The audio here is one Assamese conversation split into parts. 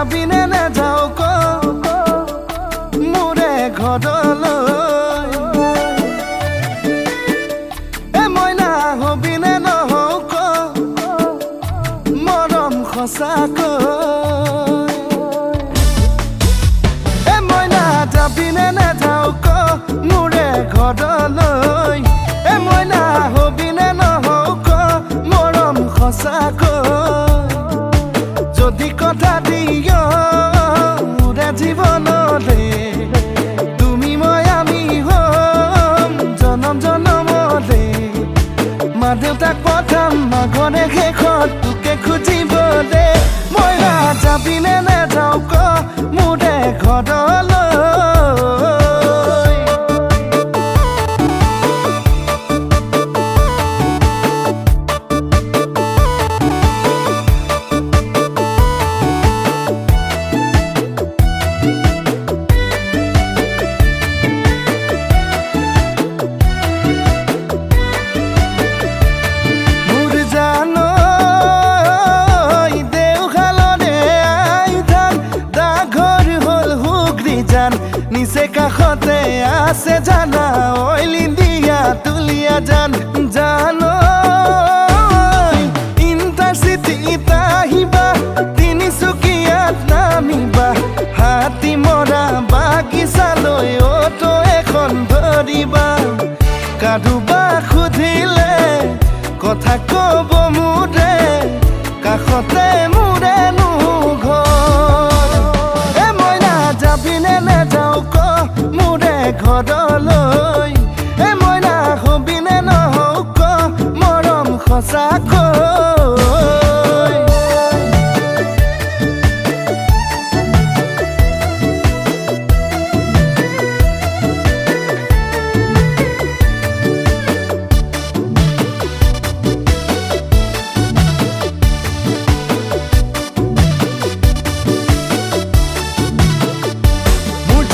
যাবি নে নাযাও ক মোৰে ঘৰলৈ এ মইনা হবি নে নহও ক মৰম সঁচাকৈ এ মইনা যাবি নে নাযাও ক মোৰে ঘৰলৈ এ মইনা হবি নে নহও ক মৰম সঁচাকৈ যদি কথা দিয় মোৰে জীৱনলে তুমি মই আমি হম জনম জনমলে মা দেউতাক পঠাম মাঘৰে শেষত তোকে খুজিবলে মইনা যাবি নে নাযাও ক মোৰে ঘৰলৈ নিচে কাষতে আছে জানা অইলি দিয়া তুলিয়া জান জানো ইণ্টাৰচিটিত আহিবা তিনিচুকীয়াত নামিবা হাতী মৰা বাগিচালৈ অটো এখন ধৰিবা কাৰোবা সুধিলে কথা কব মোৰে কাষতে মোৰেনো ঘৰ এ মইনা যাবি নে নাযাও ক মোৰে ঘৰলৈ এ মইনা হবি নে নহও ক মৰম সঁচাকৈ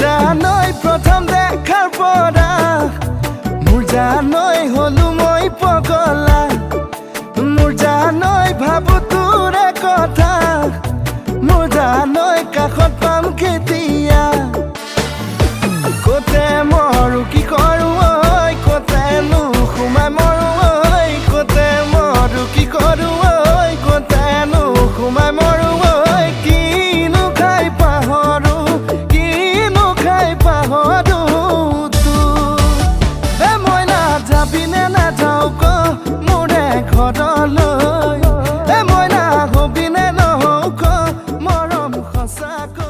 জানৈ প্ৰথম দেখাৰ পৰা মোৰ জানৈ হলো মই পগলা মোৰ জানৈ ভাবো তোৰে কথা মোৰ জানৈ কাষত পাম কেতিয়া কতে মৰো কি কৰো ঐ কতেনো সোমাই মৰো ঐ কতে মৰো কি কৰো ঐ কতেনো সোমাই মৰো ঐ কিনো খাই পাহৰো পাহৰো এ মইনা যাবি নে নাযাও ক মোৰে ঘৰলৈ এ মইনা হবি নে নহও ক মৰম সঁচাকৈ